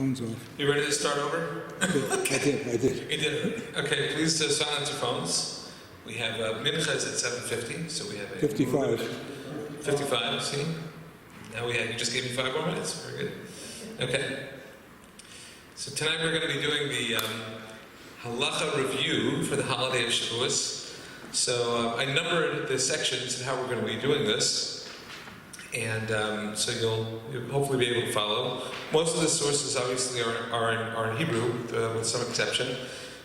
Phone's off. You ready to start over? I did. You did. Okay, please silence your phones. We have Mincha is at 7:50, so we have 55. 55, see? Now you just gave me 5 more minutes. Very good. Okay. So tonight we're going to be doing the halacha review for the holiday of Shavuos. So I numbered the sections and how we're going to be doing this. And so you'll hopefully be able to follow. Most of the sources obviously are in Hebrew, with some exception.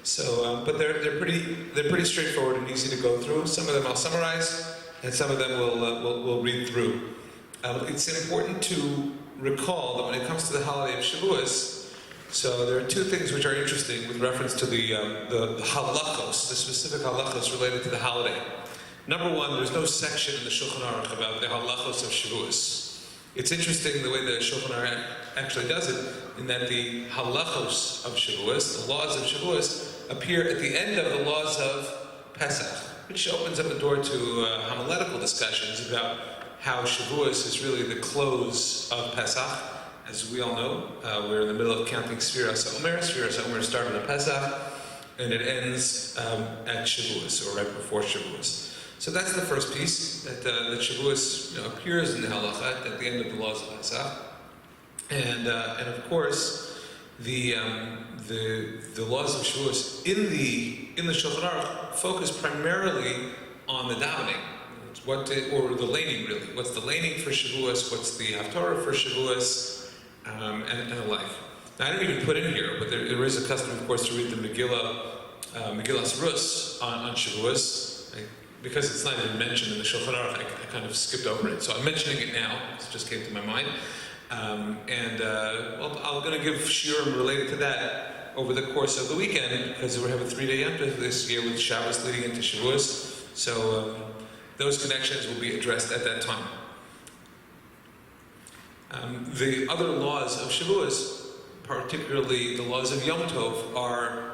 So, but they're pretty straightforward and easy to go through. Some of them I'll summarize, and some of them we'll read through. It's important to recall that when it comes to the holiday of Shavuos, so there are 2 things which are interesting with reference to the halachos, the specific halachos related to the holiday. Number 1, there's no section in the Shulchan Aruch about the halachos of Shavuos. It's interesting the way the Shulchan Aruch actually does it, in that the halachos of Shavuos, the laws of Shavuos, appear at the end of the laws of Pesach, which opens up a door to homiletical discussions about how Shavuos is really the close of Pesach. As we all know, we're in the middle of counting Sfiras Omer. Sfiras Omer started at Pesach, and it ends at Shavuos, or right before Shavuos. So that's the first piece, that Shavuos appears in the halacha at the end of the laws of Pesach, and of course the laws of Shavuos in the Shulchan Aruch focus primarily on the davening, or the laning really. What's the laning for Shavuos? What's the haftarah for Shavuos? And the like. Now I didn't even put in here, but there is a custom, of course, to read the Megillas Rus on Shavuos. Because it's not even mentioned in the Shulchan Aruch, I kind of skipped over it. So I'm mentioning it now. It just came to my mind. I'm going to give shiurim related to that over the course of the weekend, because we have a 3-day Yom Tov this year with Shabbos leading into Shavuos. So those connections will be addressed at that time. The other laws of Shavuos, particularly the laws of Yom Tov, are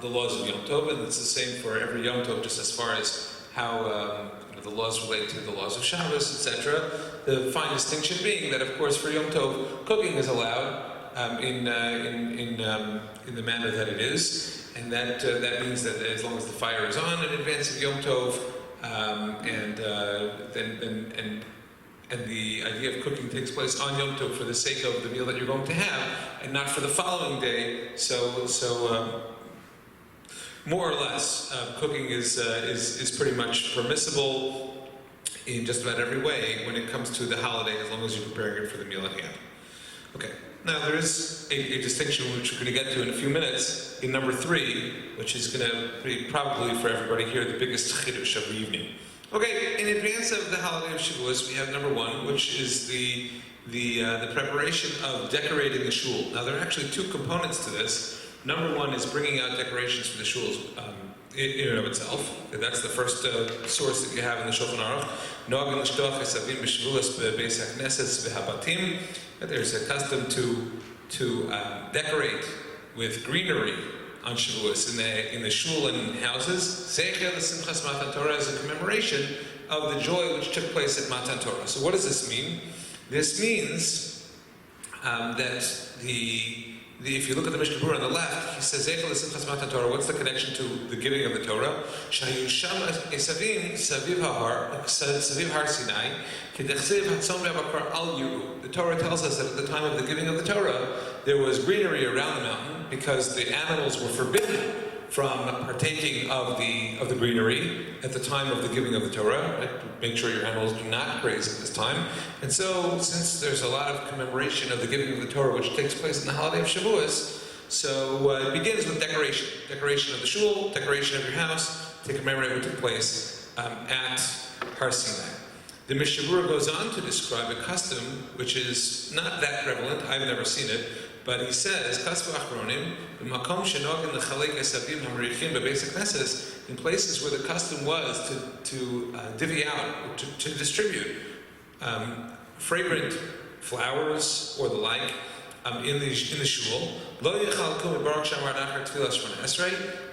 the laws of Yom Tov, and it's the same for every Yom Tov, just as far as how the laws relate to the laws of Shabbos, etc. The fine distinction being that, of course, for Yom Tov, cooking is allowed in the manner that it is, and that means that as long as the fire is on in advance of Yom Tov, and the idea of cooking takes place on Yom Tov for the sake of the meal that you're going to have, and not for the following day. So more or less, cooking is pretty much permissible in just about every way when it comes to the holiday, as long as you're preparing it for the meal at hand. Okay. Now there is a distinction which we're going to get to in a few minutes in number 3, which is going to be probably for everybody here the biggest chiddush of the evening. Okay, in advance of the holiday of Shavuos, we have number 1, which is the preparation of decorating the shul. Now there are actually 2 components to this. Number 1 is bringing out decorations for the shuls in and of itself. That's the first source that you have in the Shulchan Aruch. Noagin l'shtoach esavim b'Shavuos bebeis hakneses v'habatim. There's a custom to decorate with greenery on Shavuos in the shul and houses. Zeicher l'simchas Matan Torah is a commemoration of the joy which took place at Matan Torah. So what does this mean? This means that if you look at the Mishnah Berurah on the left, he says, Zeicher l'simchas Matan Torah. What's the connection to the giving of the Torah? Shayusham esavim saviv har Sinai k'dechsev hatzon ve'abakar al yiru. The Torah tells us that at the time of the giving of the Torah, there was greenery around the mountain because the animals were forbidden from partaking of the greenery at the time of the giving of the Torah. Right? Make sure your animals do not graze at this time. And so, since there's a lot of commemoration of the giving of the Torah, which takes place in the holiday of Shavuos, so it begins with decoration. Decoration of the shul, decoration of your house, to commemorate what took place at Har Sinai. The Mishnah Berurah goes on to describe a custom which is not that prevalent. I've never seen it. But he says, in places where the custom was to divvy out, to distribute fragrant flowers or the like in the shul,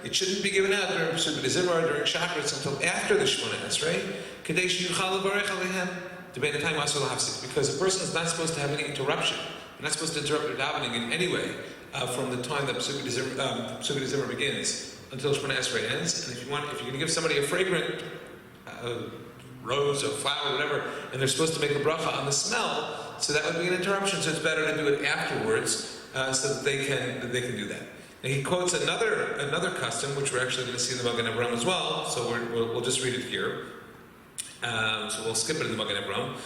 it shouldn't be given out during Shachris until after the Shemona Esrei, because a person is not supposed to have any interruption not supposed to interrupt your davening in any way from the time that Pesukei D'Zimra begins until Shemona Esrei ends. And if you're going to give somebody a fragrant rose or flower or whatever, and they're supposed to make a bracha on the smell, so that would be an interruption. So it's better to do it afterwards so that they can do that. And he quotes another custom, which we're actually going to see in the Magen Avraham as well. So we'll just read it here. So we'll skip it in the Magen Avraham.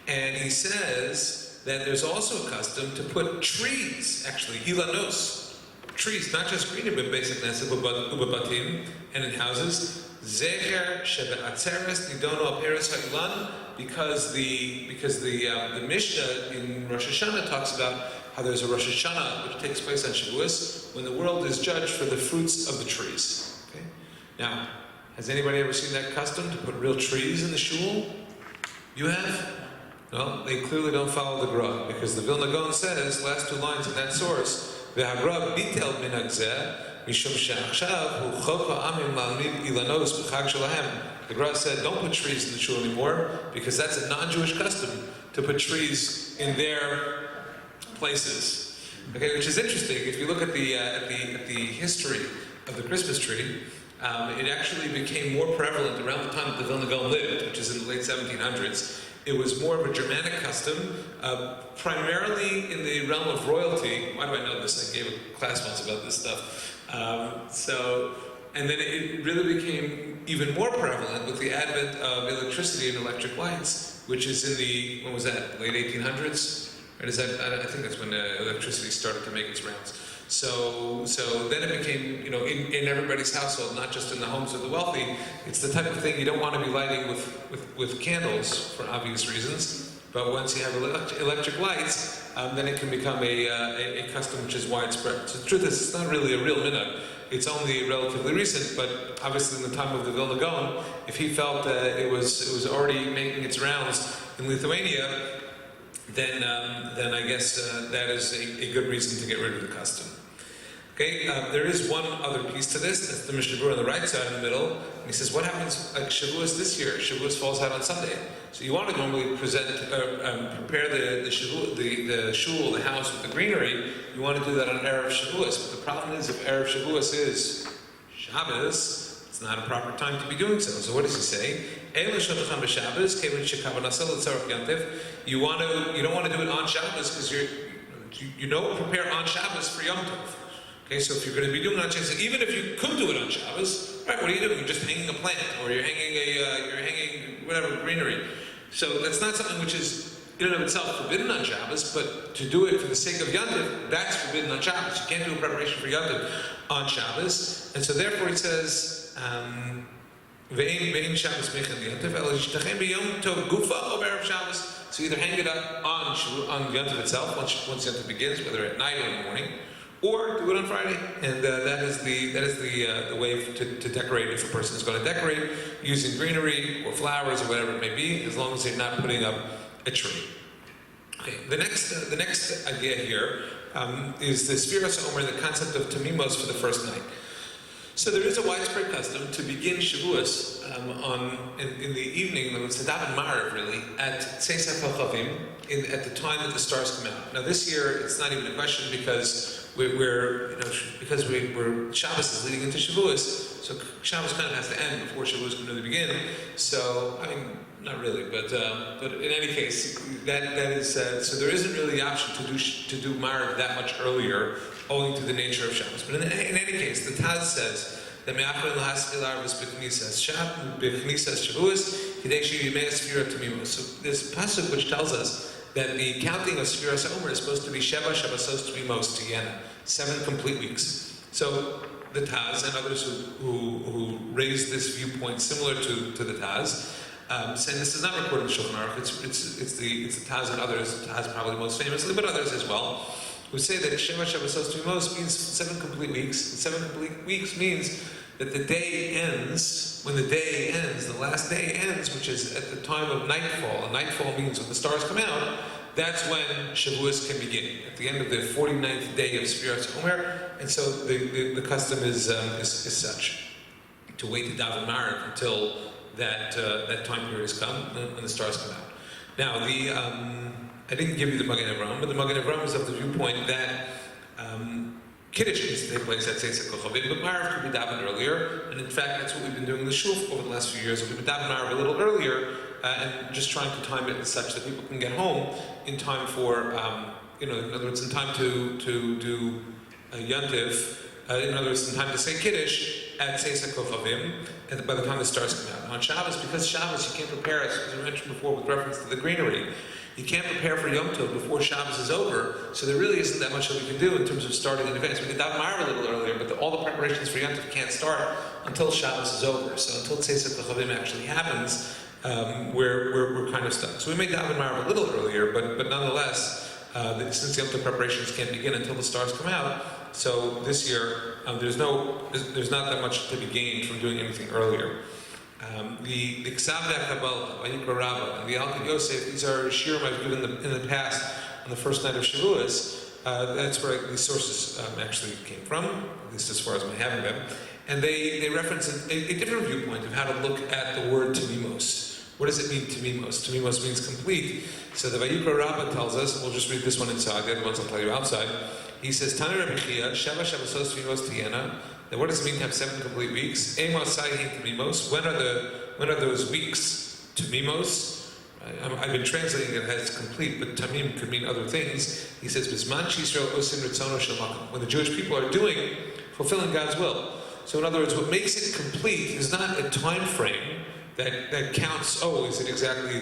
And he says that there's also a custom to put trees, actually, ilanos, trees, not just green basic nesa, ubabatim, and in houses, zecher shebe'atzeres nidono al peres ha'ilan, because the Mishnah in Rosh Hashanah talks about how there's a Rosh Hashanah which takes place on Shavuos when the world is judged for the fruits of the trees. Okay? Now, has anybody ever seen that custom to put real trees in the shul? You have? Well, they clearly don't follow the Gra, because the Vilna Gaon says, last 2 lines in that source, V'hagra bitel minhag zeh, mishum she'achshav hu chok ha'amim la'almid ilanos b'chag shalahem. The Gra said, don't put trees in the shul anymore, because that's a non-Jewish custom to put trees in their places. Okay, which is interesting. If you look at the history of the Christmas tree, it actually became more prevalent around the time that the Vilna Gaon lived, which is in the late 1700s. It was more of a Germanic custom, primarily in the realm of royalty. Why do I know this? I gave a class once about this stuff. And then it really became even more prevalent with the advent of electricity and electric lights, which is in the, when was that, late 1800s? Right, is that, I think that's when electricity started to make its rounds. So then it became, in everybody's household, not just in the homes of the wealthy. It's the type of thing you don't want to be lighting with candles for obvious reasons. But once you have electric lights, then it can become a custom which is widespread. So the truth is, it's not really a real minhag. It's only relatively recent, but obviously in the time of the Vilna Gaon, if he felt that it was already making its rounds in Lithuania, then I guess that is a good reason to get rid of the custom. Okay, there is one other piece to this. That's the Mishnah Berurah on the right side in the middle. And he says, what happens like Shavuos this year? Shavuos falls out on Sunday. So you want to normally prepare the shul, the house with the greenery. You want to do that on Erev Shavuos. But the problem is, if Erev Shavuos is Shabbos, it's not a proper time to be doing so. So what does he say? You don't want to do it on Shabbos because you prepare on Shabbos for Yom Tov. Okay, so if you're going to be doing it on Shabbos, even if you could do it on Shabbos, right? What are you doing? You're just hanging a plant, or you're hanging whatever greenery. So that's not something which is in and of itself forbidden on Shabbos, but to do it for the sake of Yom Tov, that's forbidden on Shabbos. You can't do a preparation for Yom Tov on Shabbos, and so therefore it says. Ve'in Shabbos mechan Yom Tov, el yishtachem b'Yom Tov gufa or b'erev Shabbos. So either hang it up on Yom Tov itself, once Yom Tov begins, whether at night or in the morning, or do it on Friday. And that is the way to decorate if a person is going to decorate using greenery or flowers or whatever it may be, as long as they're not putting up a tree. Okay, the next idea here is the Sfiras Omer, the concept of Tamimos for the first night. So there is a widespread custom to begin Shavuos in the evening, when it's Daven Ma'ariv really, at Tzeis HaKochavim, at the time that the stars come out. Now this year it's not even a question because Shabbos is leading into Shavuos, so Shabbos kind of has to end before Shavuos can really begin. So I mean, not really, but in any case, that is so there isn't really the option to do Ma'ariv that much earlier, owing to the nature of Shabbos. But in any case, the Taz says that me'achron l'haskil arvus b'knisas Shavuos kidei sheyimei sfira tamimos. So this pasuk which tells us that the counting of Sfiras Omer is supposed to be Sheva Shabbosos Tamimos Tiyena, 7 complete weeks. So the Taz and others who raise this viewpoint similar to the Taz, saying this is not recorded in the Shulchan Aruch. It's the Taz and others. The Taz probably most famously, but others as well, who say that Sheva Shabbosos Tamimos means 7 complete weeks. And 7 complete weeks means that the day ends, when the day ends, the last day ends, which is at the time of nightfall. And nightfall means when the stars come out, that's when Shavuos can begin, at the end of the 49th day of Sfiras Omer. And so the custom is such, to wait to Daven Ma'ariv until that time period has come, when the stars come out. Now, I didn't give you the Magen Avraham, but the Magen Avraham is of the viewpoint that Kiddush needs to take place at Seisek Kochavim, but Ma'ariv could be davened earlier, and in fact that's what we've been doing in the shul over the last few years. We've been davened Ma'ariv a little earlier, and just trying to time it such that people can get home in time for, in other words, in time to do Yantiv, in other words, in time to say Kiddush at Seisek Kochavim, and by the time the stars come out. On Shabbos, because Shabbos you can't prepare, as we mentioned before with reference to the greenery, you can't prepare for Yom Tov before Shabbos is over, so there really isn't that much that we can do in terms of starting in advance. We can daven Ma'ariv a little earlier, but all the preparations for Yom Tov can't start until Shabbos is over. So until Tzeiset L'Chavim actually happens, we're kind of stuck. So we may daven Ma'ariv a little earlier, but nonetheless, since Yom Tov preparations can't begin until the stars come out, so this year there's not that much to be gained from doing anything earlier. The Ksav Kabbalah, Vayikra Rabbah, and the Alkid Yosef, these are shiurim I've given in the past on the first night of Shavuos. That's where these sources actually came from, at least as far as my having them. And they reference a different viewpoint of how to look at the word Tamimos. What does it mean, Tamimos? Tamimos means complete. So the Vayikra Rabbah tells us, and we'll just read this one inside, the other ones I'll tell you outside. He says, Tani Rabbi Chia, Sheva Shabbasos Tamimos Tiena. Then what does it mean to have 7 complete weeks? Amos Sayhin Tamimos. When are those weeks? Tamimos. I've been translating it as complete, but Tamim could mean other things. He says, Bisman Yisrael Osim Ritzono Shel Makom. When the Jewish people are fulfilling God's will. So in other words, what makes it complete is not a time frame that counts. Oh, is it exactly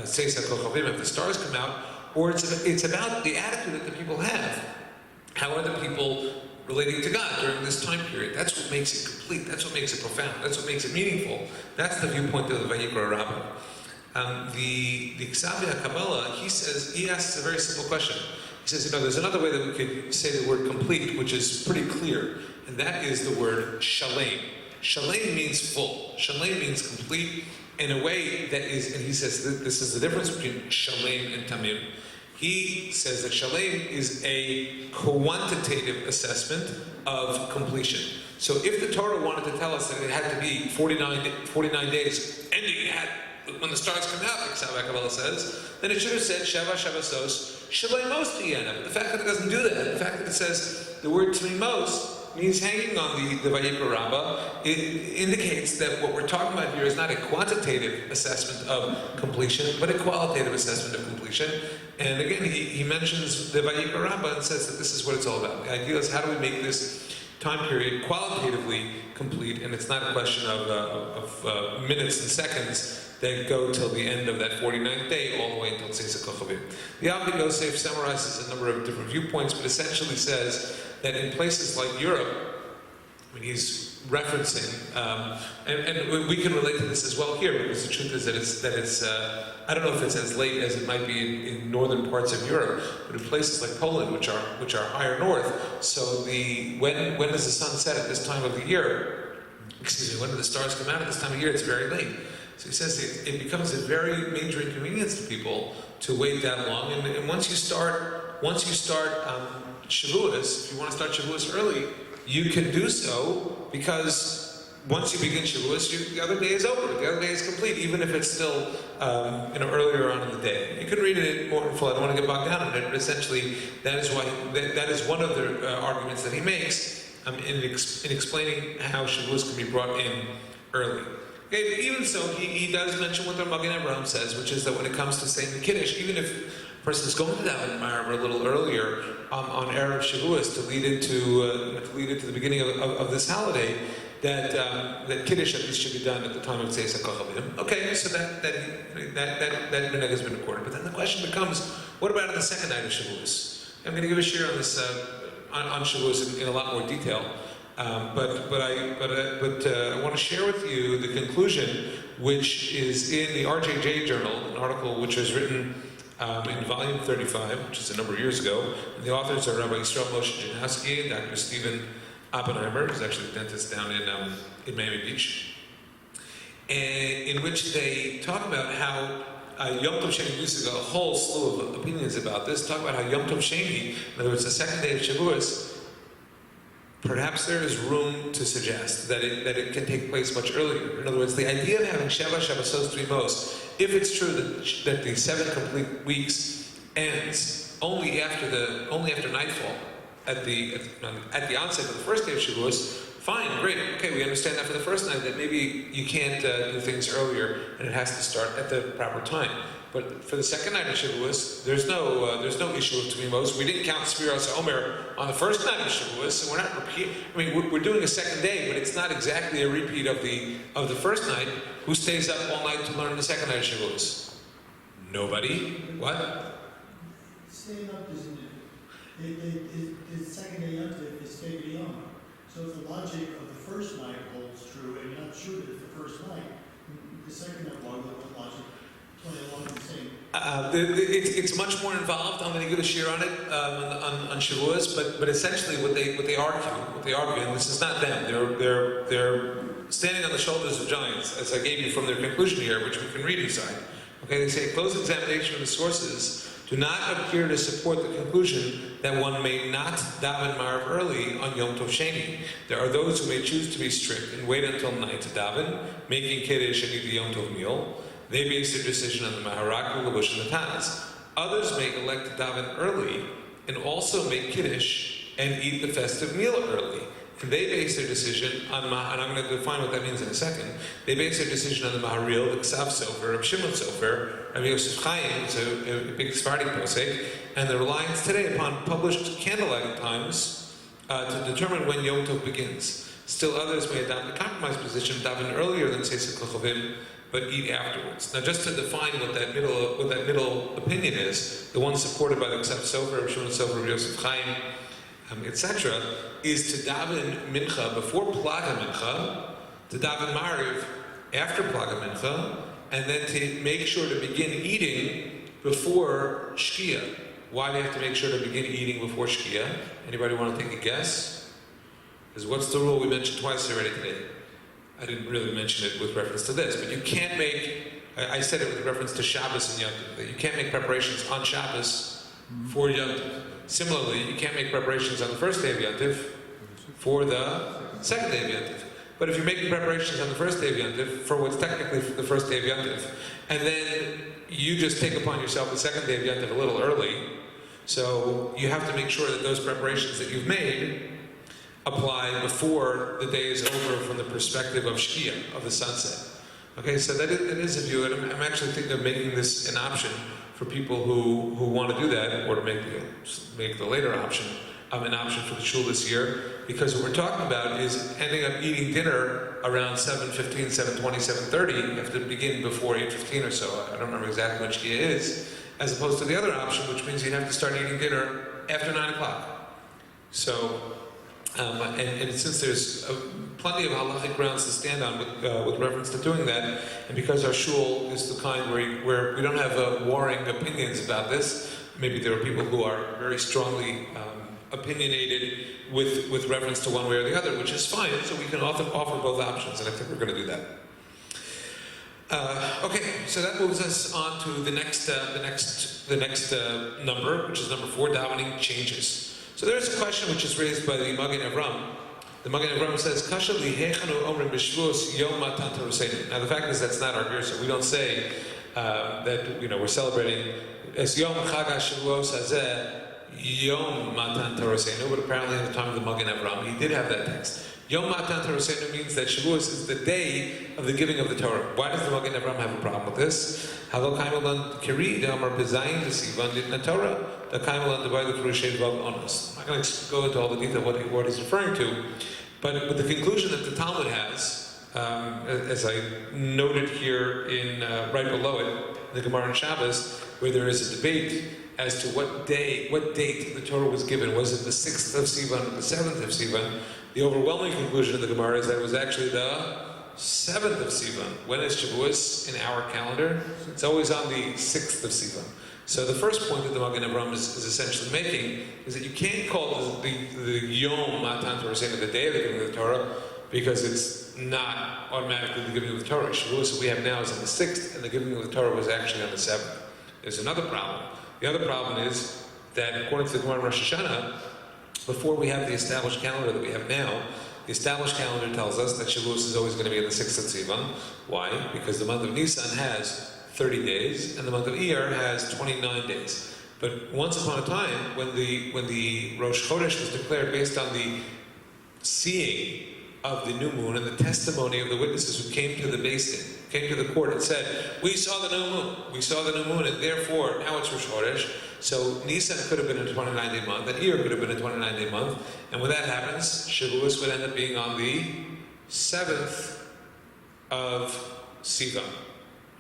Seisek Kochavim if the stars come out? Or it's about the attitude that the people have. How are the people relating to God during this time period? That's what makes it complete. That's what makes it profound. That's what makes it meaningful. That's the viewpoint of the Vayikra Rabbah. The Ksavia Kabbalah, he asks a very simple question. He says, there's another way that we could say the word complete, which is pretty clear, and that is the word shalem. Shalem means full. Shalem means complete in a way that is, and he says this is the difference between shalem and tamim. He says that shalem is a quantitative assessment of completion. So if the Torah wanted to tell us that it had to be 49 days, ending at when the stars come out, like Ksavia Kabbalah says, then it should have said Sheva Shabbasos Shalemos Tiena. But the fact that it doesn't do that, the fact that it says the word Tamimos means hanging on the Vayikra Rabbah, it indicates that what we're talking about here is not a quantitative assessment of completion, but a qualitative assessment of completion. And again, he mentions the Vayikra Rabbah and says that this is what it's all about. The idea is how do we make this time period qualitatively complete, and it's not a question of minutes and seconds that go till the end of that 49th day, all the way until Tzeiset Kochavim. The Alkid Yosef summarizes a number of different viewpoints, but essentially says that in places like Europe, when he's referencing, and we can relate to this as well here, because the truth is that it's I don't know if it's as late as it might be in northern parts of Europe, but in places like Poland, which are higher north, so when does the sun set at this time of the year? When do the stars come out at this time of year? It's very late. So he says it becomes a very major inconvenience to people to wait that long. And once you start Shavuos, if you want to start Shavuos early, you can do so, because once you begin Shavuos, the other day is over. The other day is complete, even if it's still earlier on in the day. You can read it more in full. I don't want to get bogged down in it, but essentially that is one of the arguments that he makes in explaining how Shavuos can be brought in early. Okay, even so, he does mention what the Magen Avraham says, which is that when it comes to saying the Kiddush, even if a person is going to daven Ma'ariv a little earlier on Erev Shavuos to lead into the beginning of this holiday, that Kiddush at least should be done at the time of Tzeiset Kochavim. Okay, so that minhag has been recorded. But then the question becomes, what about on the second night of Shavuos? I'm going to give a share on this on Shavuos in a lot more detail. But I want to share with you the conclusion, which is in the RJJ Journal, an article which was written in volume 35, which is a number of years ago. And the authors are Rabbi Yisrael Moshe Janowski and Dr. Stephen Oppenheimer, who's actually a dentist down in Miami Beach, and in which they talk about how Yom Tov Sheni, there's a whole slew of opinions about this, talk about how Yom Tov Sheni, in other words, the second day of Shavuos, perhaps there is room to suggest that it can take place much earlier. In other words, the idea of having Sheva Shabbasos Trimos, if it's true that the 7 complete weeks ends only after nightfall, at the onset of the first day of Shavuos, fine, great, okay, we understand that for the first night, that maybe you can't do things earlier and it has to start at the proper time. But for the second night of Shavuos, there's no issue of Tumimos. We didn't count Sfiras Omer on the first night of Shavuos, so we're not repeating. I mean, we're doing a second day, but it's not exactly a repeat of the first night. Who stays up all night to learn the second night of Shavuos? Nobody. What? Staying up isn't it? The second day Yontif is staying Yom. So if the logic of the first night holds true, and you're not sure that it's the first night, the second night logic. It's much more involved. I'm going to give a shir on it on Shavuos, but essentially what they argue, and this is not them. They're standing on the shoulders of giants, as I gave you from their conclusion here, which we can read inside. Okay, they say close examination of the sources do not appear to support the conclusion that one may not daven Marav early on Yom Tov Sheni. There are those who may choose to be strict and wait until night to daven, making Kiddush and eat the Yom Tov meal. They base their decision on the Maharak, the Levush, and the Taz. Others may elect to daven early and also make Kiddush and eat the festive meal early. And they base their decision on, and I'm going to define what that means in a second, they base their decision on the Maharil, the Ksav Sofer, of Shimon Sofer, of Yosef Chaim, it's a big Sephardic posek, and the reliance today upon published candlelight times to determine when Yom Tov begins. Still others may adopt a compromise position, daven earlier than Seisek L'Chovim, but eat afterwards. Now, just to define what that middle opinion is, the one supported by the Ksav Sofer, of Shimon Sofer, of Yosef Chaim, etc., is to daven mincha before plaga mincha, to daven mariv after plaga mincha, and then to make sure to begin eating before shkia. Why do you have to make sure to begin eating before shkia? Anybody want to take a guess? Because what's the rule we mentioned twice already today? I didn't really mention it with reference to this, but you can't make, I said it with reference to Shabbos and Yom Tov, that you can't make preparations on Shabbos for Yom Tov. Similarly, you can't make preparations on the first day of Yom Tov for the second day of Yom Tov. But if you're making preparations on the first day of Yom Tov for what's technically the first day of Yom Tov, and then you just take upon yourself the second day of Yom Tov a little early, so you have to make sure that those preparations that you've made apply before the day is over from the perspective of Shkia, of the sunset. Okay, so that is a view, and I'm actually thinking of making this an option for people who want to do that, or to make the later option an option for the shul this year, because what we're talking about is ending up eating dinner around 7:15, 7:20, 7:30. You have to begin before 8:15 or so. I don't remember exactly what Shkia is, as opposed to the other option, which means you'd have to start eating dinner after 9 o'clock. So, and since there's plenty of halachic grounds to stand on with reference to doing that, and because our shul is the kind where we don't have warring opinions about this, maybe there are people who are very strongly opinionated with reference to one way or the other, which is fine, so we can offer both options, and I think we're going to do that. Okay, so that moves us on to the next number, which is number 4, davening changes. So there's a question which is raised by the Magen Avram. The Magen Avram says, "Kasha li heichanu omrim b'Shavuos yom matan Torah." Now the fact is that's not our girsa. We don't say that we're celebrating as yom chag Shavuos hazeh yom matan Torah, but apparently at the time of the Magen Avram he did have that text. Yom Matan Torah means that Shavuos is the day of the giving of the Torah. Why does the Magen Avram have a problem with this? Halo kaimelan kiri damar bezayin desivan ditna Torah the kaimelan divided through vav onos. I'm not going to go into all the detail of what he's referring to, but the conclusion that the Talmud has, as I noted here in right below it, the Gemara in Shabbos, where there is a debate as to what date the Torah was given. Was it the 6th of Sivan or the 7th of Sivan? The overwhelming conclusion of the Gemara is that it was actually the 7th of Sivan. When is Shavuos in our calendar? It's always on the 6th of Sivan. So the first point that the Magen Avram is essentially making is that you can't call the Yom Matan Torah, the day of the giving of the Torah, because it's not automatically the giving of the Torah. Shavuos that we have now is on the 6th, and the giving of the Torah was actually on the 7th. There's another problem. The other problem is that according to the Gemara in Rosh Hashanah, before we have the established calendar that we have now, the established calendar tells us that Shavuos is always going to be on the 6th of Sivan. Why? Because the month of Nisan has 30 days, and the month of Iyar has 29 days. But once upon a time, when the Rosh Chodesh was declared based on the seeing of the new moon and the testimony of the witnesses who came to the Beis Din, came to the court and said, we saw the new moon, and therefore now it's Rosh Chodesh. So Nisan could have been a 29-day month, and Iyar could have been a 29-day month, and when that happens, Shavuos would end up being on the 7th of Sivan.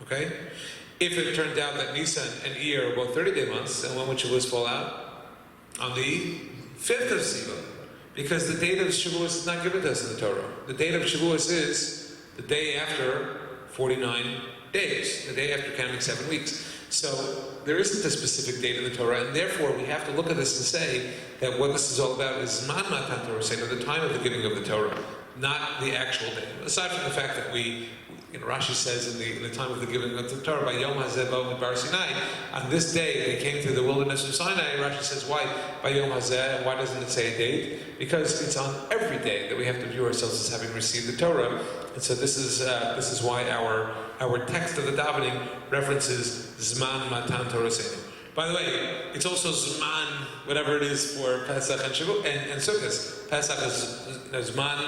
Okay? If it turned out that Nisan and Iyar are both 30-day months, then when would Shavuos fall out? On the 5th of Sivan. Because the date of Shavuos is not given to us in the Torah. The date of Shavuos is the day after 49 days, the day after counting 7 weeks. So there isn't a specific date in the Torah, and therefore we have to look at this and say that what this is all about is Zman Matan Torah, the time of the giving of the Torah, not the actual day. Aside from the fact that Rashi says in the time of the giving of the Torah, by Yom Hazeh Bo Bar Sinai, on this day they came through the wilderness of Sinai. Rashi says, why by Yom Hazeh, and why doesn't it say a date? Because it's on every day that we have to view ourselves as having received the Torah, and so this is why our text of the davening references Zman Matan Torah Seinu. By the way, it's also Zman, whatever it is for Pesach and Shavuot and Sukkot. Pesach is Zman.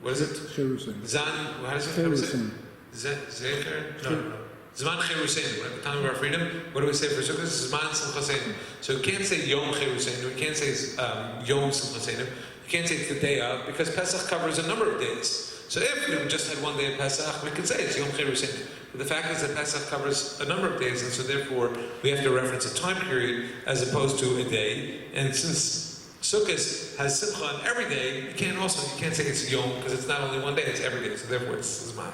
What is it? Cherusim. Zan, how does it Cherusim. Zecher? No. Zman Cherusim. At the time of our freedom, what do we say for Sukkot? Zman Simchaseinu. So we can't say Yom Cheruseinu, we can't say Yom Simchaseinu, we can't say it's the day of, because Pesach covers a number of days. So if we just had one day of Pesach, we could say it's Yom Cheruseinu. But the fact is that Pesach covers a number of days, and so therefore we have to reference a time period as opposed to a day. And since Sukkot has Simcha on every day, you can't say it's Yom, because it's not only one day, it's every day, so therefore it's Zman.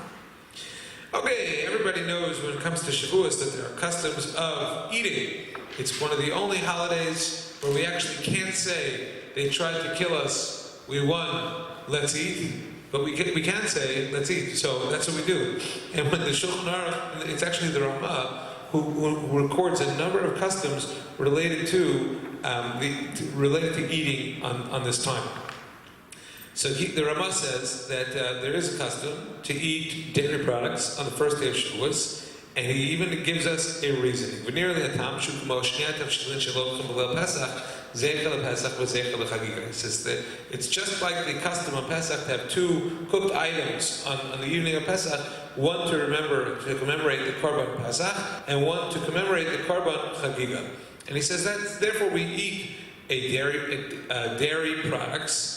Okay, everybody knows when it comes to Shavuos that there are customs of eating. It's one of the only holidays where we actually can't say, they tried to kill us, we won, let's eat. But we can say, let's eat. So that's what we do. And when the Shulchan Aruch, it's actually the Ramah, who records a number of customs related to eating on this time. So the Ramah says that there is a custom to eat dairy products on the first day of Shavuos, and he even gives us a reasoning. He says that it's just like the custom on Pesach to have two cooked items on the evening of Pesach, one to commemorate the Korban Pesach, and one to commemorate the Korban Chagiga. And he says that therefore we eat dairy products.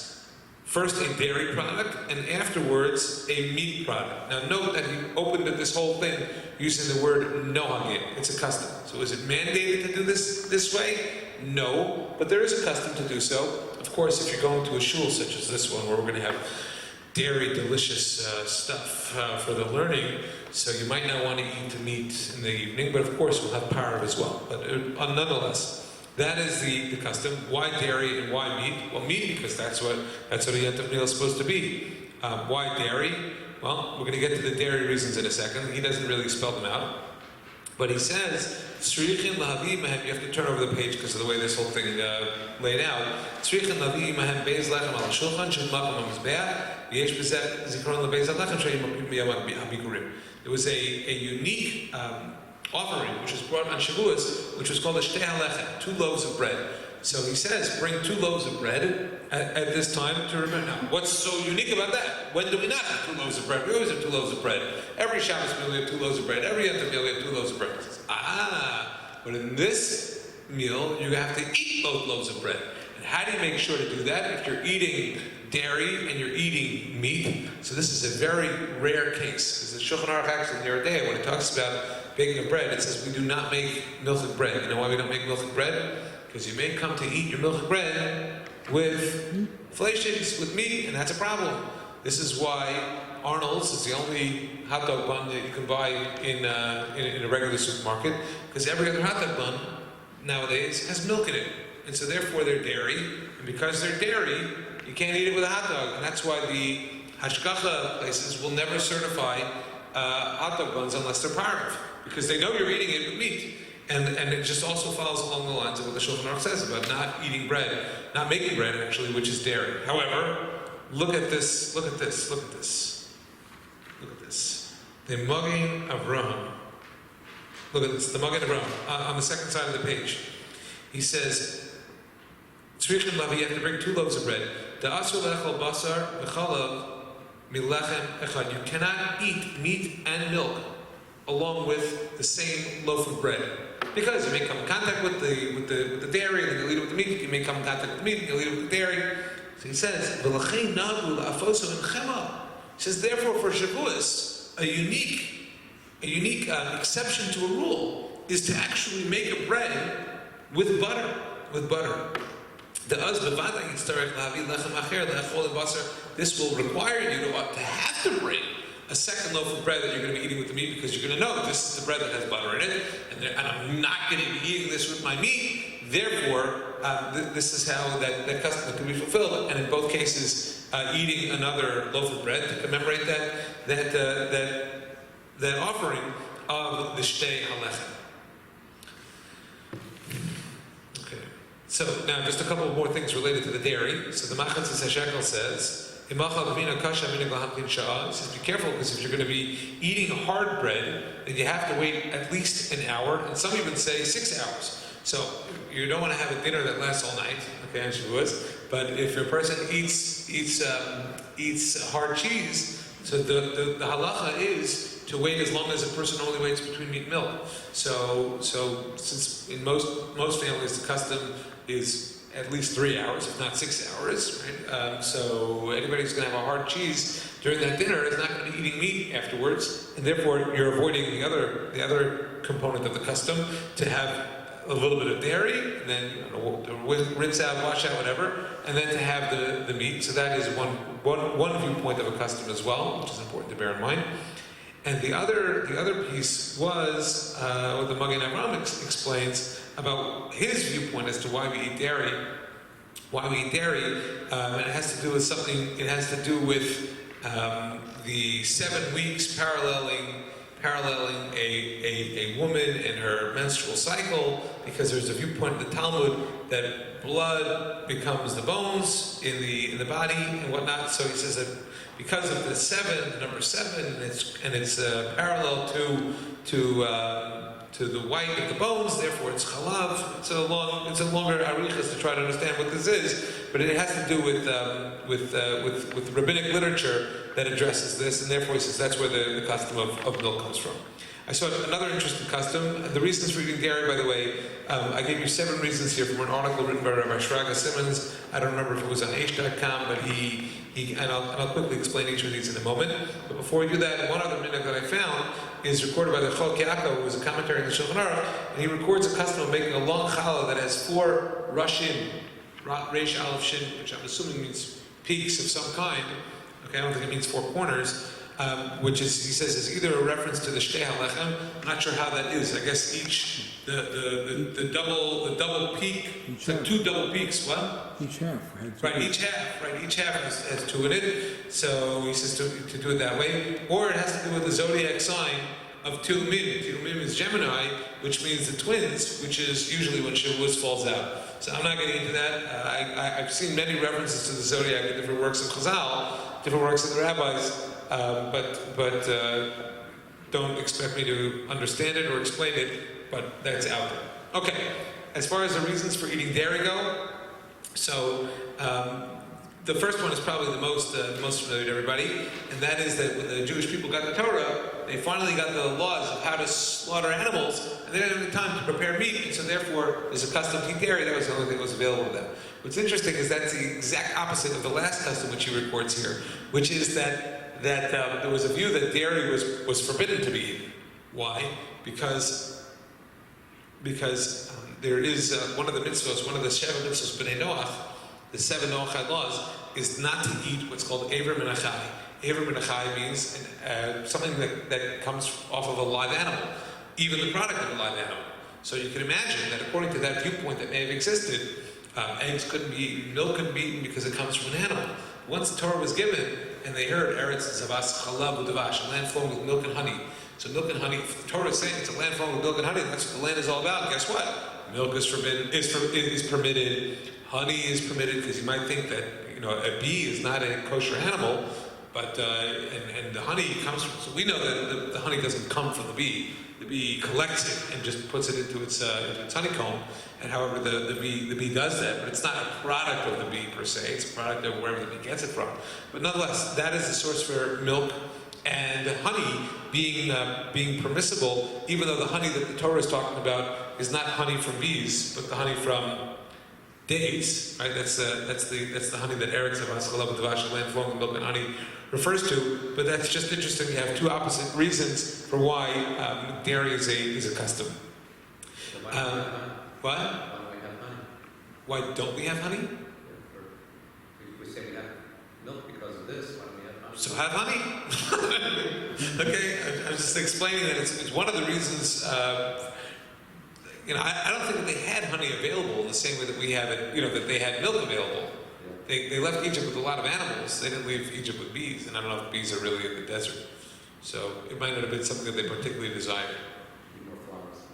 First a dairy product, and afterwards a meat product. Now note that he opened this whole thing using the word nohagin. It's a custom. So is it mandated to do this way? No, but there is a custom to do so. Of course, if you're going to a shul such as this one, where we're going to have dairy delicious stuff for the learning, so you might not want to eat the meat in the evening, but of course we'll have parv as well. But nonetheless, that is the custom. Why dairy and why meat? Well, meat because that's what a Yentav meal is supposed to be. Why dairy? Well, we're going to get to the dairy reasons in a second. He doesn't really spell them out. But he says, you have to turn over the page because of the way this whole thing laid out. There was a unique offering which was brought on Shavuos, which was called a shtei halechem, 2 loaves of bread. So he says, bring 2 loaves of bread at this time to remember. Now, what's so unique about that? When do we not have 2 loaves of bread? We always have 2 loaves of bread. Every Shabbos meal we have 2 loaves of bread. Every Yom meal we have 2 loaves of bread. He says, but in this meal you have to eat both loaves of bread. And how do you make sure to do that if you're eating dairy and you're eating meat? So this is a very rare case. Because the Shulchan Aruch actually in your day, when it talks about baking of bread, it says we do not make milchik bread. You know why we don't make milchik bread? Because you may come to eat your milchik bread with fleishings, with meat, and that's a problem. This is why Arnold's is the only hot dog bun that you can buy in a regular supermarket, because every other hot dog bun nowadays has milk in it. And so therefore they're dairy, and because they're dairy, you can't eat it with a hot dog. And that's why the hashgacha places will never certify hot dog buns unless they're parv, because they know you're eating it with meat. And it just also follows along the lines of what the Shulchan Aruch says about not eating bread, not making bread actually, which is dairy. However, look at this. The Magen Avraham. Look at this, the Magen Avraham, on the second side of the page. He says, tzrichin lav, you have to bring 2 loaves of bread. Da'asur lechol basar v'chalav milechem echad. You cannot eat meat and milk along with the same loaf of bread, because you may come in contact with the dairy, and then you'll eat it with the meat. You may come in contact with the meat, and you'll eat it with the dairy. So he says, v'lachein nagu la'afoso in chema. He says, therefore, for Shavuos, a unique exception to a rule is to actually make a bread with butter. This will require you to have to bring a second loaf of bread that you're going to be eating with the meat, because you're going to know this is the bread that has butter in it, and I'm not going to be eating this with my meat. Therefore, this is how that custom can be fulfilled. And in both cases, eating another loaf of bread to commemorate that offering of the Shtei Halechem. Okay. So now, just a couple more things related to the dairy. So the Machatzis HaShekel says, he says, be careful, because if you're going to be eating hard bread, then you have to wait at least an hour, and some even say 6 hours. So you don't want to have a dinner that lasts all night, okay, on Shavuos. But if a person eats hard cheese, so the halacha is to wait as long as a person only waits between meat and milk. So since in most families the custom is at least 3 hours, if not 6 hours, right? So anybody who's going to have a hard cheese during that dinner is not going to be eating meat afterwards, and therefore you're avoiding the other component of the custom, to have a little bit of dairy, and then rinse out, wash out, whatever, and then to have the meat. So that is one viewpoint of a custom as well, which is important to bear in mind. And the other piece was what the Magen Avraham explains about his viewpoint as to why we eat dairy. And it has to do with something. It has to do with the 7 weeks paralleling a woman and her menstrual cycle, because there's a viewpoint in the Talmud that blood becomes the bones in the body and whatnot. So he says that because of the number 7, and it's parallel to the white of the bones, therefore it's chalav. It's a longer arichas to try to understand what this is, but it has to do with rabbinic literature that addresses this, and therefore he says that's where the custom of milk comes from. I saw another interesting custom. The reasons for eating dairy, by the way, I gave you 7 reasons here from an article written by Rabbi Shraga Simmons. I don't remember if it was on H.com, but and I'll quickly explain each of these in a moment. But before we do that, one other minute that I found is recorded by the Chol Yaakov, who was a commentary in the Shulchan Aruch, and he records a custom of making a long challah that has 4 Rashim, Reish Aleph Shin, which I'm assuming means peaks of some kind. Okay, I don't think it means 4 corners, which is, he says, is either a reference to the Shtei HaLechem. I'm not sure how that is. I guess the double peak, the 2 double peaks. What? Each half. Each half has 2 in it. So he says to do it that way, or it has to do with the zodiac sign of Tilmim. Tilmim is Gemini, which means the twins, which is usually when Shavuos falls out. So I'm not getting into that. I've seen many references to the zodiac in different works of Chazal, different works of the rabbis, but don't expect me to understand it or explain it, but that's out there. Okay, as far as the reasons for eating dairy go, so the first one is probably the most familiar to everybody, and that is that when the Jewish people got the Torah, they finally got the laws of how to slaughter animals, and they didn't have the time to prepare meat, and so therefore there's a custom to eat dairy. That was the only thing that was available to them. What's interesting is that's the exact opposite of the last custom which he records here, which is that there was a view that dairy was forbidden to be eaten. Why? Because there is one of the mitzvahs, one of the Sheva mitzvahs, B'nai Noach, the 7 Noachide laws, is not to eat what's called Aver Menachai. Aver Menachai means something that comes off of a live animal, even the product of a live animal. So you can imagine that according to that viewpoint that may have existed, eggs couldn't be eaten, milk couldn't be eaten because it comes from an animal. Once the Torah was given, and they heard Eretz Zavas Chalav Udavash, a land flowing with milk and honey. So milk and honey, if the Torah is saying it's a land flowing with milk and honey, that's what the land is all about. Guess what? Milk is forbidden, is permitted, honey is permitted, because you might think that a bee is not a kosher animal, But and the honey comes from. So we know that the honey doesn't come from the bee. The bee collects it and just puts it into its honeycomb. And however the bee does that, but it's not a product of the bee per se. It's a product of wherever the bee gets it from. But nonetheless, that is the source for milk and honey being permissible, even though the honey that the Torah is talking about is not honey from bees, but the honey from dates, right? That's the honey that Eric Zavas land flowing milk and honey refers to. But that's just interesting. You have two opposite reasons for why dairy is a custom. What? Why don't we have honey? We say we have milk because of this. Why don't we have honey? So have honey. Okay, I'm just explaining that it's one of the reasons. I don't think that they had honey available in the same way that we have it. That they had milk available. Yeah. They left Egypt with a lot of animals. They didn't leave Egypt with bees, and I don't know if bees are really in the desert. So it might not have been something that they particularly desired. Need more flowers.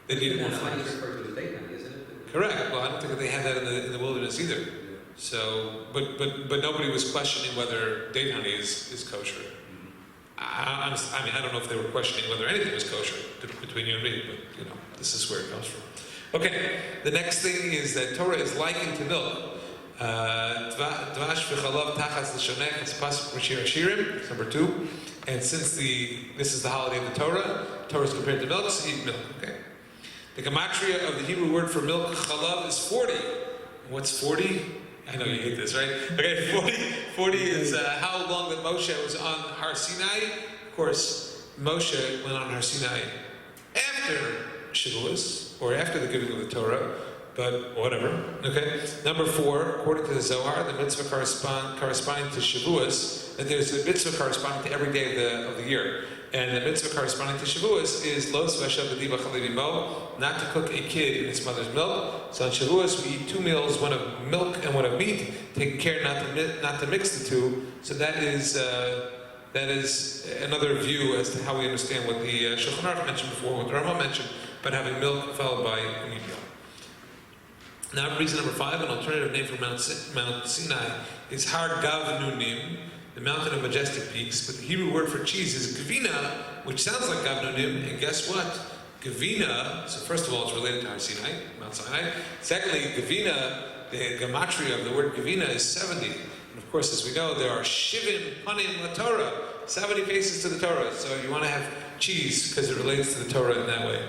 They needed more Honey flowers. is referred to as date honey, isn't it? Correct. Well, I don't think that they had that in the wilderness either. Yeah. So, but nobody was questioning whether date honey is kosher. I don't know if they were questioning whether anything was kosher between you and me, but this is where it comes from. Okay, the next thing is that Torah is likened to milk. Dvash v'chalav tachas l'shonech, it's pasuk b'shir hashirim, number 2. And since this is the holiday of the Torah is compared to milk, so eat milk. Okay. The gematria of the Hebrew word for milk, chalav, is 40. What's 40? I know you hate this, right? Okay, 40 is how long that Moshe was on Har Sinai. Of course, Moshe went on Har Sinai after Shavuos, or after the giving of the Torah, but whatever. Okay. Number 4, according to the Zohar, the mitzvah corresponding to Shavuos, and there's a mitzvah corresponding to every day of the year. And the mitzvah corresponding to Shavuos is Los Veshav B'diva Chalivimo, not to cook a kid in its mother's milk. So on Shavuos we eat 2 meals, one of milk and one of meat, taking care not to mix the two. So that is another view as to how we understand what the Shulchan Aruch mentioned before, what the Rama mentioned, but having milk followed by a meat meal. Now, reason number 5, an alternative name for Mount Sinai is Har Gav Nunim, the mountain of majestic peaks, but the Hebrew word for cheese is Gavina, which sounds like Gav Nunim, and guess what? Gavina, so first of all, it's related to Har Sinai, Mount Sinai. Secondly, Gavina, the gematria of the word Gavina is 70. And of course, as we know, there are Shivim Panim La Torah, 70 faces to the Torah. So you want to have cheese because it relates to the Torah in that way.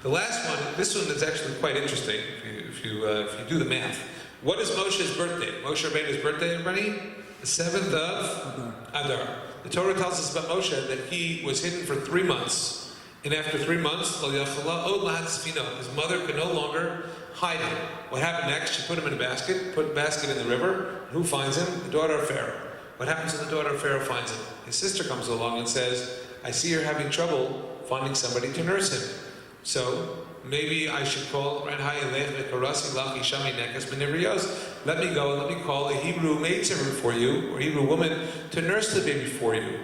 The last one, this one is actually quite interesting if you do the math. What is Moshe's birthday? Moshe Rabbeinu's birthday, everybody? The 7th of Adar. The Torah tells us about Moshe that he was hidden for 3 months. And after 3 months, his mother could no longer hide him. What happened next? She put him in a basket, put the basket in the river. Who finds him? The daughter of Pharaoh. What happens when the daughter of Pharaoh finds him? His sister comes along and says, I see you're having trouble finding somebody to nurse him. So maybe I should call, let me go, let me call a Hebrew maidservant for you, or Hebrew woman, to nurse the baby for you.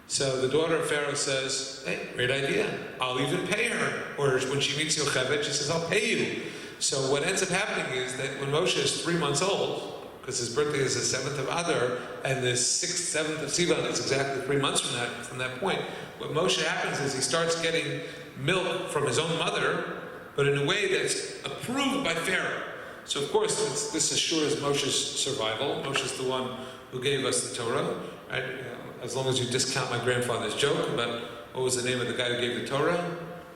So the daughter of Pharaoh says, hey, great idea. I'll even pay her. Or when she meets Yocheved, she says, I'll pay you. So what ends up happening is that when Moshe is 3 months old, because his birthday is the 7th of Adar, and the 6th, 7th of Sivan is exactly 3 months from that point, what Moshe happens is he starts getting milk from his own mother, but in a way that's approved by Pharaoh. So of course, this assures Moshe's survival. Moshe's the one who gave us the Torah, right? As long as you discount my grandfather's joke about what was the name of the guy who gave the Torah.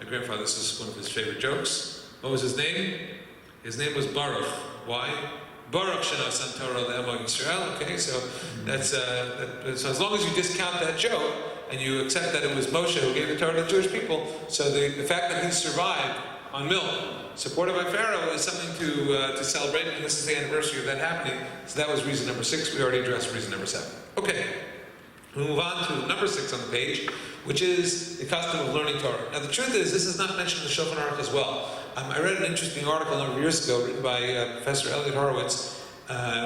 My grandfather, this is one of his favorite jokes. What was his name? His name was Baruch. Why? Baruch Shenasan Torah le'Amo Yisrael. Okay, so that's so as long as you discount that joke and you accept that it was Moshe who gave the Torah to the Jewish people, so the fact that he survived on milk, supported by Pharaoh, is something to celebrate, and this is the anniversary of that happening. So that was reason number 6. We already addressed reason number 7. Okay, we move on to number 6 on the page, which is the custom of learning Torah. Now the truth is, this is not mentioned in the Shulchan Aruch as well. I read an interesting article a number of years ago written by Professor Elliot Horowitz,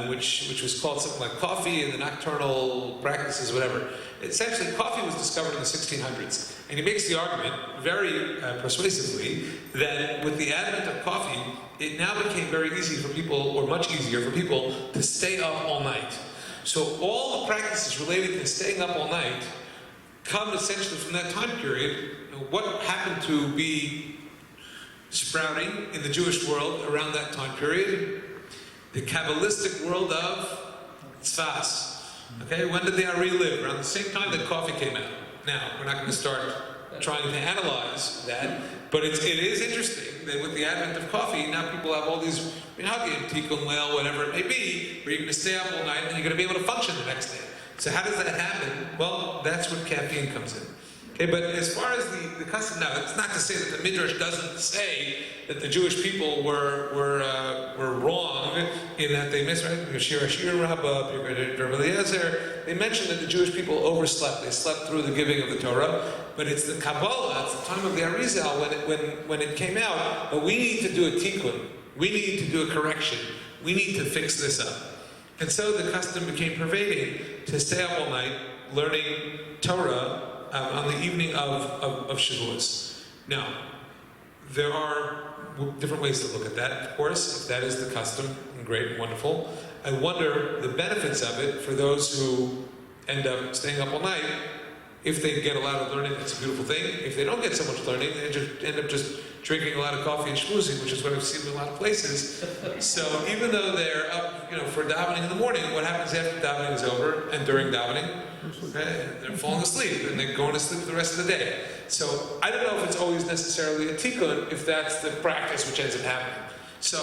which was called something like Coffee and the Nocturnal Practices, whatever. Essentially, coffee was discovered in the 1600s, and he makes the argument very persuasively that with the advent of coffee, it now became very easy for people, or much easier for people, to stay up all night. So all the practices related to staying up all night come essentially from that time period. What happened to be sprouting in the Jewish world around that time period? The Kabbalistic world of Tzfas. Okay, when did the Ari live? Around the same time that coffee came out. Now, we're not going to start trying to analyze that, but it is interesting that with the advent of coffee, now people have all these, tikkun leil, whatever it may be, where you're going to stay up all night and you're going to be able to function the next day. So how does that happen? Well, that's where caffeine comes in. Okay, but as far as the custom, now, it's not to say that the Midrash doesn't say that the Jewish people were wrong in that they missed, right? They mentioned that the Jewish people overslept. They slept through the giving of the Torah, but it's the Kabbalah, it's the time of the Arizal when it came out, but we need to do a tikkun. We need to do a correction. We need to fix this up. And so the custom became pervading to stay up all night learning Torah on the evening of Shavuos. Now, there are different ways to look at that, of course. If that is the custom, great and wonderful. I wonder the benefits of it for those who end up staying up all night. If they get a lot of learning, that's a beautiful thing. If they don't get so much learning, they just end up just drinking a lot of coffee and schmoozing, which is what I've seen in a lot of places. So even though they're up, for davening in the morning, what happens after davening is over and during davening? Okay, they're falling asleep and they're going to sleep the rest of the day. So I don't know if it's always necessarily a tikkun if that's the practice which ends up happening. So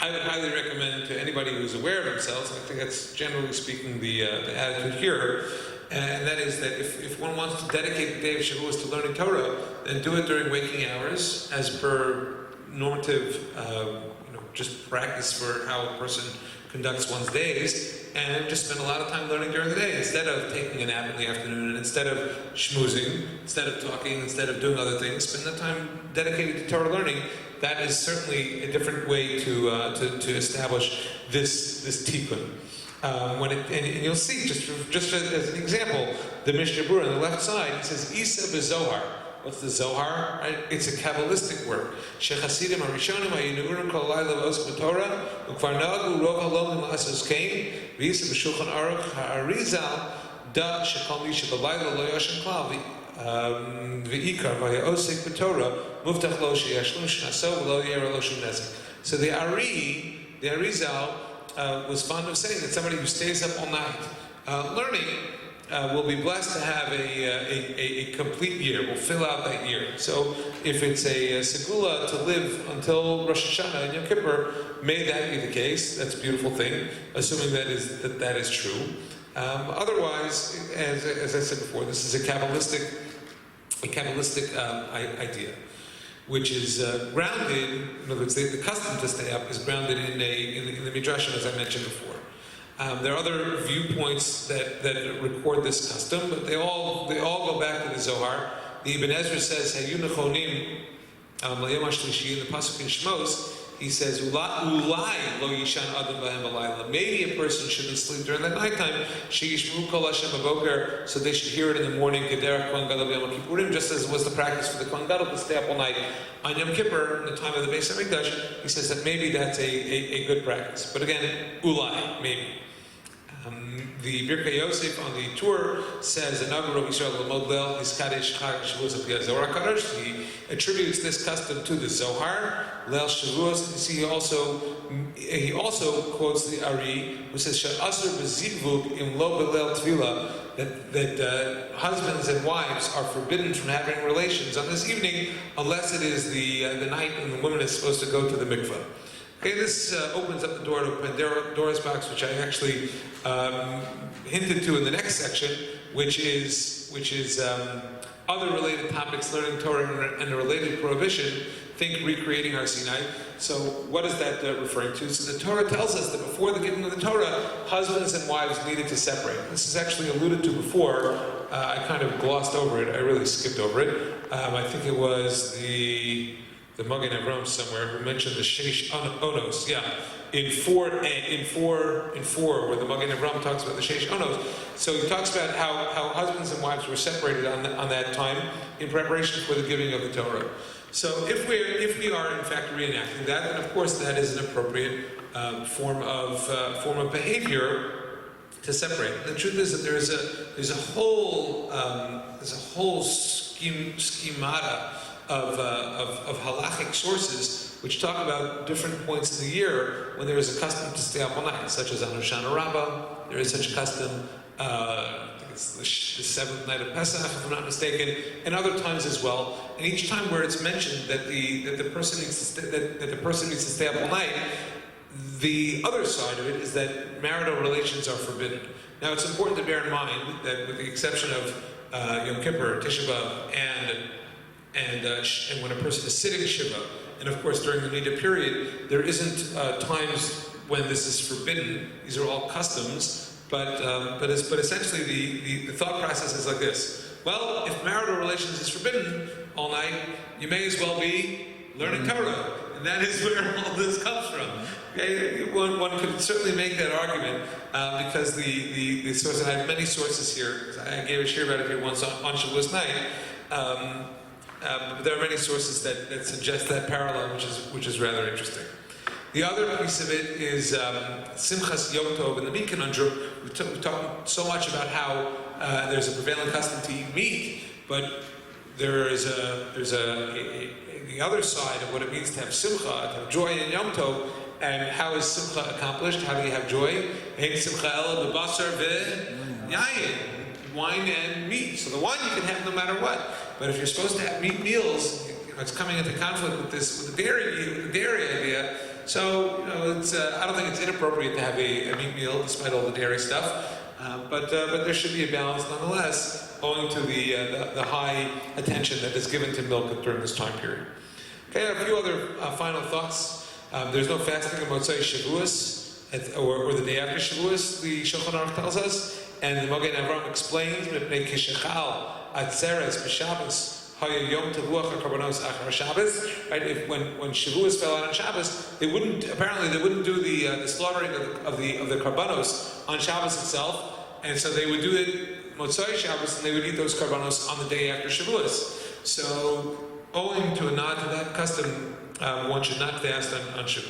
I would highly recommend to anybody who's aware of themselves, and I think that's generally speaking the attitude here, and that is that if one wants to dedicate the day of Shavuos to learning Torah, then do it during waking hours as per normative, just practice for how a person conducts one's days, and just spend a lot of time learning during the day instead of taking a nap in the afternoon, and instead of schmoozing, instead of talking, instead of doing other things, spend the time dedicated to Torah learning. That is certainly a different way to establish this tikkun. And you'll see, just as an example, the Mishnah Berurah on the left side, it says Isa b'Zohar. What's the Zohar? Right? It's a Kabbalistic word. Shechasidim harishonim hayinurim kol layla v'oskim Torah ukvar nagu rov halom l'masos kain v'isa b'shulchan aruch ha'arizal da shekol mi shebalayla lo yoshen klal v'ikar v'yosik b'Torah muftach lo sheyashlum shnaso v'lo yera lo shum nezek. So the Arizal was fond of saying that somebody who stays up all night learning will be blessed to have a complete year, will fill out that year. So if it's a segula to live until Rosh Hashanah and Yom Kippur, may that be the case. That's a beautiful thing, assuming that is true. Otherwise, as I said before, this is a Kabbalistic idea, which is grounded, in other words, the custom to stay up is grounded in the Midrashim, as I mentioned before. There are other viewpoints that record this custom, but they all go back to the Zohar. The Ibn Ezra says, "Hayu nechonim l'yom hashlishi." In the pasuk in Shmos, he says, "Ulai lo yishan adam b'hem b'layla." Maybe a person shouldn't sleep during the nighttime. Sheyishmu kol Hashem b'boker, so they should hear it in the morning. Kederach Kohen Gadol b'Yom Kippurim, just as was the practice for the Kohen Gadol to stay up all night on Yom Kippur in the time of the Beis Hamikdash. He says that maybe that's a good practice, but again, ulai, maybe. The Birkei Yosef on the tour says, he attributes this custom to the Zohar, Leil Shavuos. He also quotes the Ari, who says, that husbands and wives are forbidden from having relations on this evening unless it is the night when the woman is supposed to go to the mikveh. Okay, this opens up the door to Pandora's box, which I actually hinted to in the next section, which is other related topics, learning Torah and a related prohibition. Think recreating Har Sinai. So what is that referring to? So the Torah tells us that before the giving of the Torah, husbands and wives needed to separate. This is actually alluded to before. I kind of glossed over it. I really skipped over it. I think it was the Magen Avraham somewhere who mentioned the Sheish Onos. Yeah, in four, where the Magen Avraham talks about the Sheish Onos. So he talks about how husbands and wives were separated on that time in preparation for the giving of the Torah. So if we are in fact reenacting that, then of course that is an appropriate form of behavior to separate. And the truth is that there's a whole schemata of halachic sources which talk about different points in the year when there is a custom to stay up all night, such as on Hoshana Rabbah. There is such a custom. I think it's the seventh night of Pesach, if I'm not mistaken, and other times as well. And each time where it's mentioned that the person needs to stay up all night, the other side of it is that marital relations are forbidden. Now, it's important to bear in mind that, with the exception of Yom Kippur, Tisha B'Av, and when a person is sitting Shiva, and of course during the Nida period, there isn't times when this is forbidden. These are all customs, but essentially the thought process is like this. Well, if marital relations is forbidden all night, you may as well be learning Torah, and that is where all this comes from. Okay? One could certainly make that argument because the source, and I have many sources here. I gave a share about it here once on Shavuos night. But there are many sources that suggest that parallel, which is rather interesting. The other piece of it is Simchas Yom Tov and the meat conundrum. We talk so much about how there's a prevailing custom to eat meat, but there's the other side of what it means to have simcha, to have joy in Yom Tov, and how is simcha accomplished? How do you have joy? Ein simcha ela b'basar v'yayin, wine and meat. So the wine you can have no matter what. But if you're supposed to have meat meals, it's coming into conflict with the dairy idea. So it's I don't think it's inappropriate to have a meat meal despite all the dairy stuff. But there should be a balance nonetheless, owing to the high attention that is given to milk during this time period. Okay, a few other final thoughts. There's no fasting on Motzei Shavuos or the day after Shavuos, the Shulchan Aruch tells us, and the Magen Avraham explains Mipnei Kishachal Atzeres B'Shabbos Haya Yom Tevuach HaKarbanos Achar Shabbos. Right? When Shavuos fell out on Shabbos, they wouldn't do the slaughtering of the Karbanos on Shabbos itself, and so they would do it Motzei Shabbos, and they would eat those Karbanos on the day after Shavuos. So, owing to a nod to that custom, one should not fast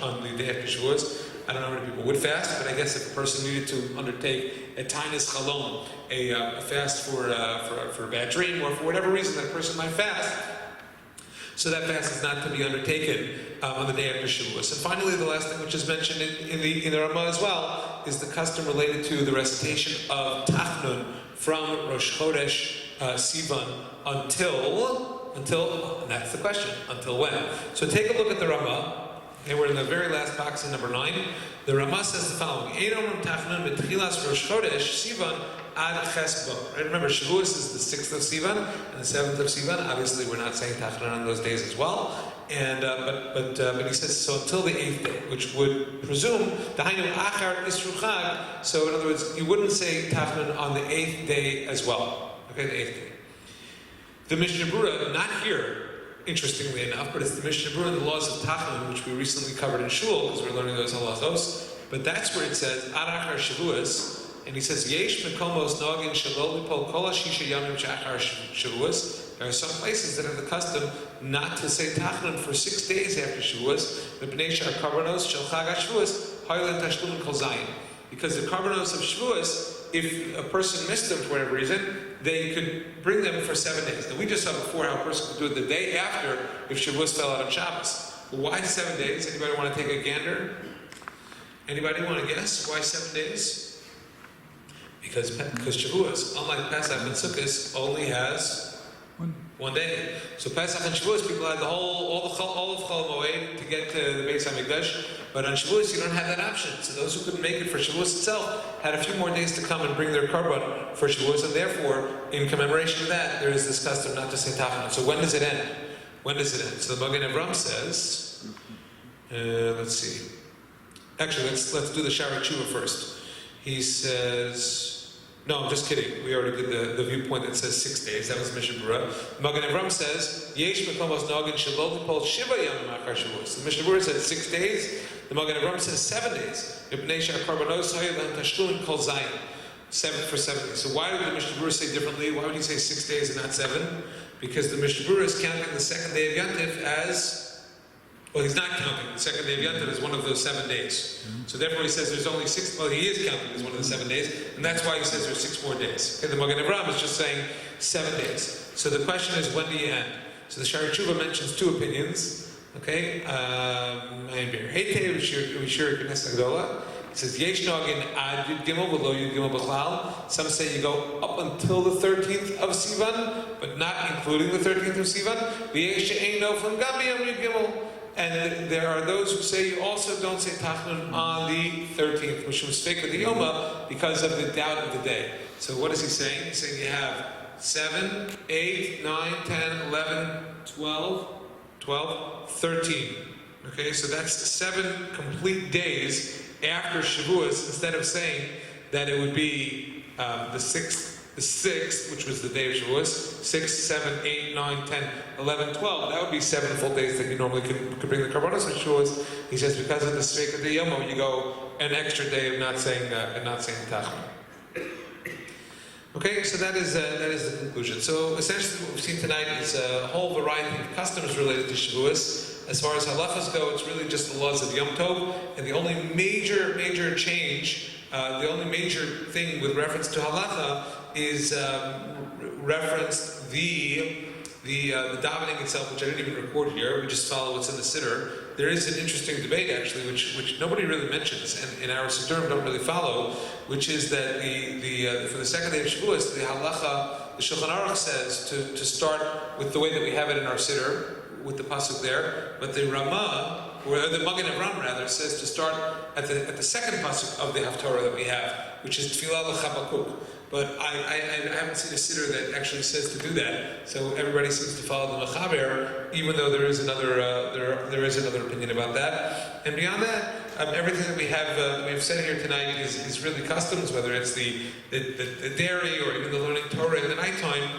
on the day after Shavuos. I don't know how many people would fast, but I guess if a person needed to undertake a Tainis Chalom, a fast for a bad dream, or for whatever reason that a person might fast, so that fast is not to be undertaken on the day after Shavuos. And finally, the last thing which is mentioned in the Ramah as well is the custom related to the recitation of Tachnun from Rosh Chodesh Sivan until, and that's the question, until when? So take a look at the Ramah. Okay, we're in the very last box in number 9. The Ramah says the following: Right? Remember, Shavuos is the 6th of Sivan and the 7th of Sivan. Obviously, we're not saying Tachnan on those days as well. And but he says so until the 8th day, which would presume the Hainu Achar Isru Chag. So in other words, you wouldn't say Tachnan on the 8th day as well. Okay, the 8th day. The Mishnah Berurah, not here, interestingly enough, but it's the Mishnah Berurah, the laws of Tachnun, which we recently covered in Shul, because we're learning those halachos. But that's where it says Ad Achar Shavuos, and he says Yesh Mekomos Nogin Shalol Lipol Kol Shisha Yamim Shachar Shavuos. There are some places that have the custom not to say Tachnun for 6 days after Shavuos. Mipnei Shar Karbanos Shel Chag Shavuos Hoylen Tashlum Kol Zayin. Because the Karbanos of Shavuos, if a person missed them for whatever reason, they could bring them for 7 days. Now, we just saw before how a person could do it the day after if Shavuos fell out on Shabbos. Well, why 7 days? Anybody want to take a gander? Anybody want to guess why 7 days? Because Shavuos, unlike Pesach and Sukkot, only has 1 day. So Pesach and Shavuos, people had all of Chol Moed to get to the Beis HaMikdash, but on Shavuos you don't have that option. So those who couldn't make it for Shavuos itself had a few more days to come and bring their korban for Shavuos, and therefore, in commemoration of that, there is this custom not to say Tachnun. So when does it end? When does it end? So the Magen Avraham says, let's see. Actually, let's do the Shara Tshuva first. He says. No, I'm just kidding. We already did the viewpoint that says 6 days. That was Mishnah Berurah. Magen Avraham says, Yesh Mekomos Nogin Shalol Lipol Shiva Yamim Achar Shavuos. The Mishnah Berurah says 6 days. The Magen Avraham says 7 days. Mipnei Shar Karbanos Hoylen Tashlum Kol Zayin. 7 for 7 days. So why would the Mishnah Berurah say differently? Why would he say 6 days and not 7? Because the Mishnah Berurah is counting the second day of Yontif as Well, he's not counting. The second day of Yom Tov is one of those 7 days. So therefore he says there's only 6, well, he is counting as one of the 7 days, and that's why he says there's 6 more days. Okay, the Magen Avraham is just saying 7 days. So the question is, when do you end? So the Shari Tshuva mentions 2 opinions. Okay, he says, Yesh Nogin Ad Yud Gimel V'lo Yud Gimel B'chlal. Some say you go up until the 13th of Sivan, but not including the 13th of Sivan. V'yesh She'ein Noflim Gam B'yom Yud Gimel. And there are those who say you also don't say Tachnun on the 13th, Mishum Sfeik of the Yoma, because of the doubt of the day. So what is he saying? He's saying you have 7, 8, 9, 10, 11, 12, 13. Okay, so that's 7 complete days after Shavuos, instead of saying that it would be the 6th, which was the day of Shavuos, 6, 7, 8, 9, 10, 11, 12. That would be 7 full days that you normally could bring the Karbanos on Shavuos. He says because of the Sfeik of the Yomo, you go an extra day of not saying Tachma. Okay, so that is the conclusion. So essentially what we've seen tonight is a whole variety of customs related to Shavuos. As far as halachas go, it's really just the laws of Yom Tov, and the only major change, the only major thing with reference to halacha is referenced the davening itself, which I didn't even record here. We just follow what's in the siddur. There is an interesting debate actually, which nobody really mentions, and in our siddur don't really follow, which is that for the second day of Shavuos, the halacha, the Shulchan Aruch says to start with the way that we have it in our siddur, with the pasuk there, but the Ramah, or the Magen Avraham rather, says to start at the second pasuk of the Haftarah that we have, which is Tfilah l'Chabakuk. But I haven't seen a siddur that actually says to do that. So everybody seems to follow the Mechaber, even though there is another opinion about that. And beyond that, everything that we've said here tonight is really customs, whether it's the dairy or even the learning Torah in the nighttime.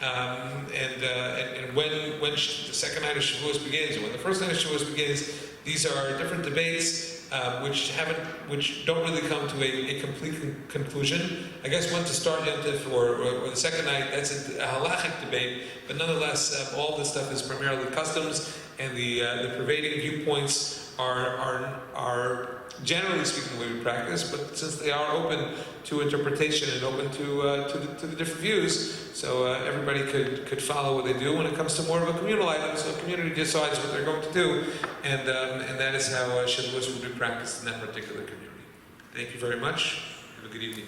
And when the second night of Shavuos begins, or when the first night of Shavuos begins, these are different debates which don't really come to a complete conclusion. I guess when to start Yom Tov or the second night, that's a halachic debate, but nonetheless, all this stuff is primarily customs, and the pervading viewpoints are generally speaking the way we practice, but since they are open to interpretation and open to the different views, so everybody could follow what they do when it comes to more of a communal item. So the community decides what they're going to do, and that is how Shavuos will be practiced in that particular community. Thank you very much. Have a good evening.